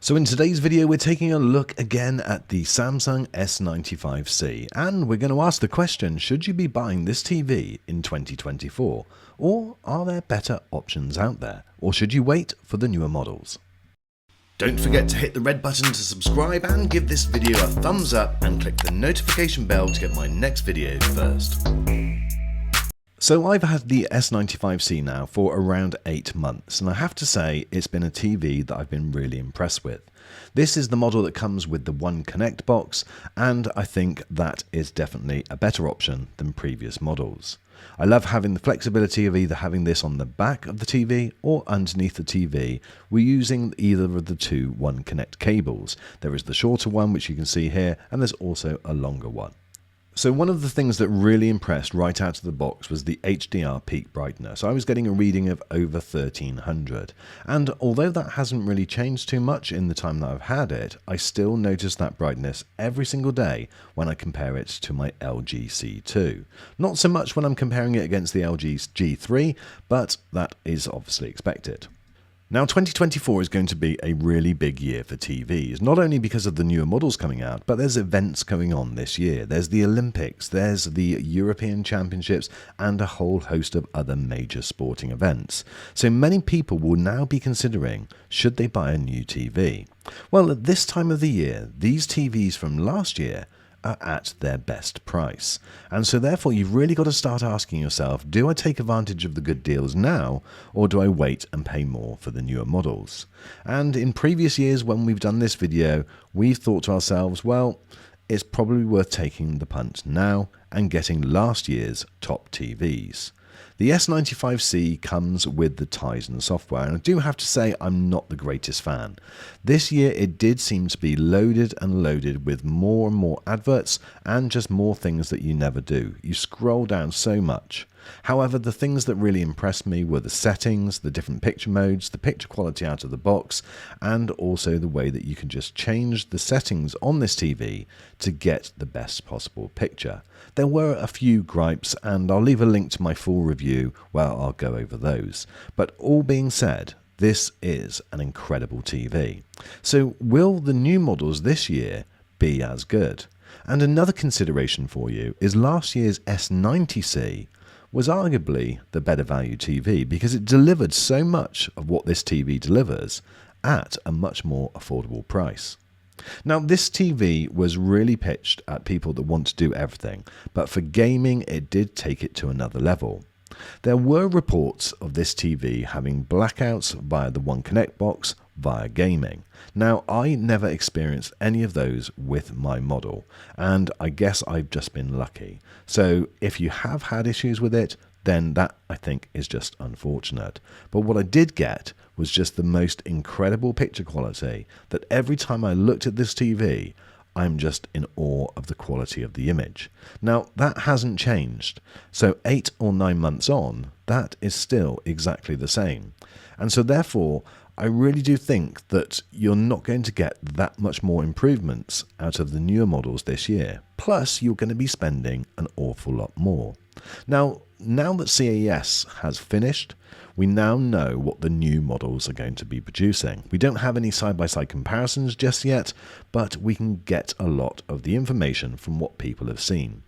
So in today's video, we're taking a look again at the Samsung S95C, and we're going to ask the question, should you be buying this TV in 2024? Or are there better options out there? Or should you wait for the newer models? Don't forget to hit the red button to subscribe and give this video a thumbs up and click the notification bell to get my next video first. So I've had the S95C now for around 8 months, and I have to say it's been a TV that I've been really impressed with. This is the model that comes with the One Connect box, and I think that is definitely a better option than previous models. I love having the flexibility of either having this on the back of the TV or underneath the TV. We're using either of the two One Connect cables. There is the shorter one, which you can see here, and there's also a longer one. So one of the things that really impressed right out of the box was the HDR peak brightness. I was getting a reading of over 1300, and although that hasn't really changed too much in the time that I've had it, I still notice that brightness every single day when I compare it to my LG C2. Not so much when I'm comparing it against the LG G3, but that is obviously expected. Now 2024 is going to be a really big year for TVs, not only because of the newer models coming out, but there's events going on this year. There's the Olympics, there's the European Championships, and a whole host of other major sporting events. So many people will now be considering, should they buy a new TV? Well, at this time of the year, these TVs from last year are at their best price. And so therefore you've really got to start asking yourself, do I take advantage of the good deals now, or do I wait and pay more for the newer models? And in previous years when we've done this video, we've thought to ourselves, well, it's probably worth taking the punt now and getting last year's top TVs. The S95C comes with the Tizen software, and I do have to say I'm not the greatest fan. This year it did seem to be loaded and loaded with more and more adverts and just more things that you never do. You scroll down so much. However, the things that really impressed me were the settings, the different picture modes, the picture quality out of the box, and also the way that you can just change the settings on this TV to get the best possible picture. There were a few gripes, and I'll leave a link to my full review where I'll go over those. But all being said, this is an incredible TV. So will the new models this year be as good? And another consideration for you is last year's S90C was arguably the better value TV because it delivered so much of what this TV delivers at a much more affordable price. Now, this TV was really pitched at people that want to do everything, but for gaming it did take it to another level. There were reports of this TV having blackouts via the One Connect box via gaming. Now, I never experienced any of those with my model, and I guess I've just been lucky. So if you have had issues with it, then that I think is just unfortunate. But what I did get was just the most incredible picture quality that every time I looked at this TV, I'm just in awe of the quality of the image. Now, that hasn't changed. So 8 or 9 months on, that is still exactly the same. And so therefore, I really do think that you're not going to get that much more improvements out of the newer models this year. Plus, you're going to be spending an awful lot more. Now that CES has finished, we now know what the new models are going to be producing. We don't have any side-by-side comparisons just yet, but we can get a lot of the information from what people have seen.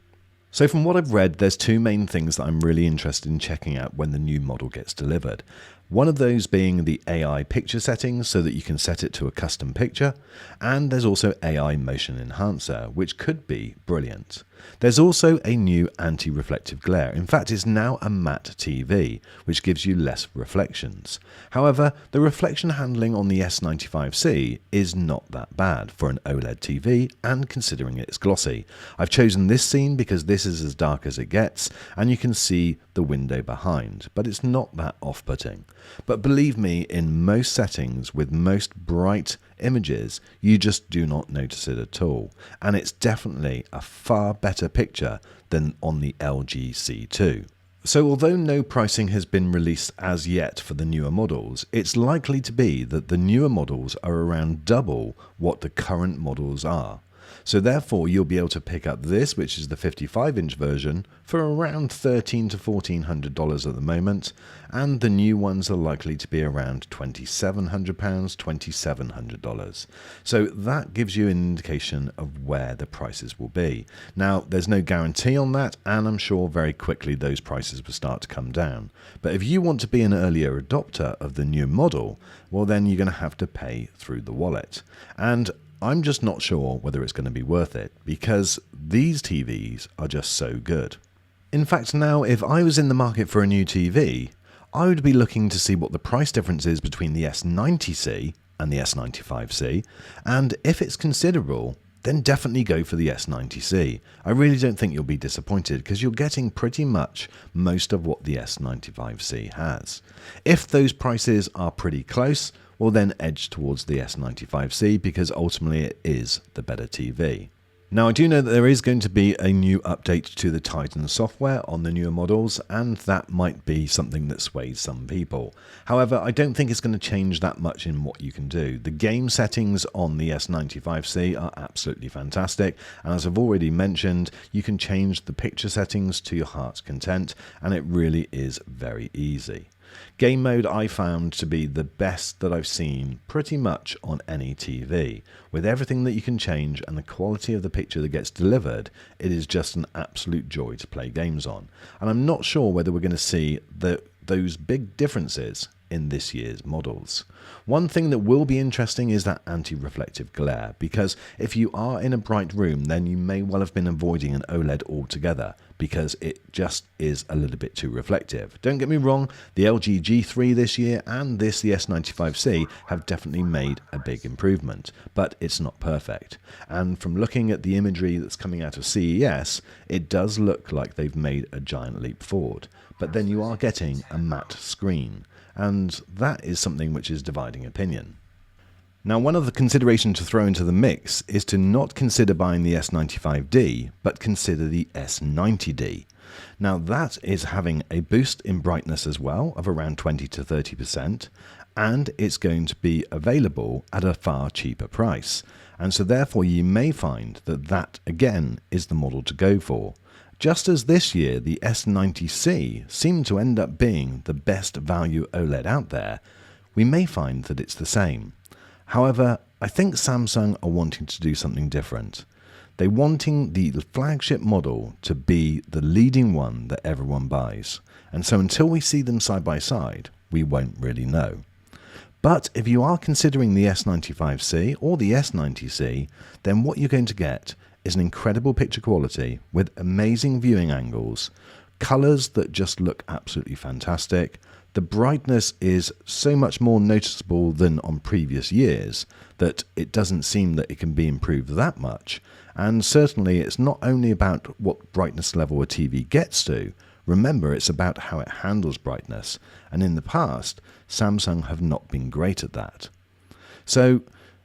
So from what I've read, there's two main things that I'm really interested in checking out when the new model gets delivered. One of those being the AI picture settings so that you can set it to a custom picture, and there's also AI motion enhancer, which could be brilliant. There's also a new anti-reflective glare. In fact, it's now a matte TV, which gives you less reflections. However, the reflection handling on the S95C is not that bad for an OLED TV, and considering it's glossy. I've chosen this scene because this is as dark as it gets, and you can see the window behind, but it's not that off-putting. But believe me, in most settings with most bright images, you just do not notice it at all, and it's definitely a far better picture than on the LG C2. So although no pricing has been released as yet for the newer models, it's likely to be that the newer models are around double what the current models are. So therefore you'll be able to pick up this, which is the 55-inch version, for around $1,300 to $1,400 at the moment, and the new ones are likely to be around £2,700, $2,700. So that gives you an indication of where the prices will be. Now, there's no guarantee on that, and I'm sure very quickly those prices will start to come down. But if you want to be an earlier adopter of the new model, well then you're going to have to pay through the wallet. And I'm just not sure whether it's going to be worth it, because these TVs are just so good. In fact, now if I was in the market for a new TV, I would be looking to see what the price difference is between the S90C and the S95C, and if it's considerable, then definitely go for the S90C. I really don't think you'll be disappointed, because you're getting pretty much most of what the S95C has. If those prices are pretty close, well then edge towards the S95C, because ultimately it is the better TV. Now, I do know that there is going to be a new update to the Titan software on the newer models, and that might be something that sways some people. However, I don't think it's going to change that much in what you can do. The game settings on the S95C are absolutely fantastic, and as I've already mentioned, you can change the picture settings to your heart's content, and it really is very easy. Game mode I found to be the best that I've seen pretty much on any TV. With everything that you can change and the quality of the picture that gets delivered, it is just an absolute joy to play games on. And I'm not sure whether we're going to see those big differences in this year's models. One thing that will be interesting is that anti-reflective glare, because if you are in a bright room, then you may well have been avoiding an OLED altogether, because it just is a little bit too reflective. Don't get me wrong, the LG G3 this year and the S95C have definitely made a big improvement, but it's not perfect. And from looking at the imagery that's coming out of CES, it does look like they've made a giant leap forward. But then you are getting a matte screen, and that is something which is dividing opinion. Now, one of the considerations to throw into the mix is to not consider buying the S95D, but consider the S90D. Now, that is having a boost in brightness as well of around 20 to 30%, and it's going to be available at a far cheaper price. And so therefore you may find that that again is the model to go for. Just as this year the S90C seemed to end up being the best value OLED out there, we may find that it's the same. However, I think Samsung are wanting to do something different. They're wanting the flagship model to be the leading one that everyone buys. And so until we see them side by side, we won't really know. But if you are considering the S95C or the S90C, then what you're going to get is an incredible picture quality with amazing viewing angles, colors that just look absolutely fantastic. The brightness is so much more noticeable than on previous years that it doesn't seem that it can be improved that much. And certainly it's not only about what brightness level a TV gets to. Remember, it's about how it handles brightness. And in the past, Samsung have not been great at that. So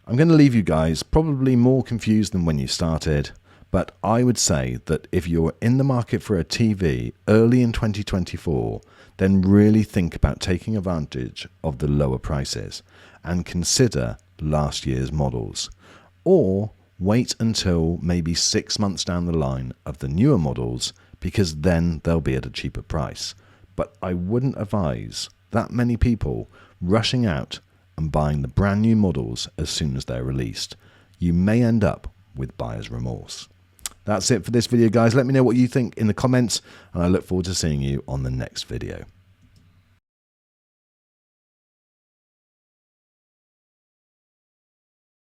I'm going to leave you guys probably more confused than when you started. But I would say that if you're in the market for a TV early in 2024, then really think about taking advantage of the lower prices and consider last year's models. Or wait until maybe 6 months down the line of the newer models, because then they'll be at a cheaper price. But I wouldn't advise that many people rushing out and buying the brand new models as soon as they're released. You may end up with buyer's remorse. That's it for this video, guys. Let me know what you think in the comments, and I look forward to seeing you on the next video.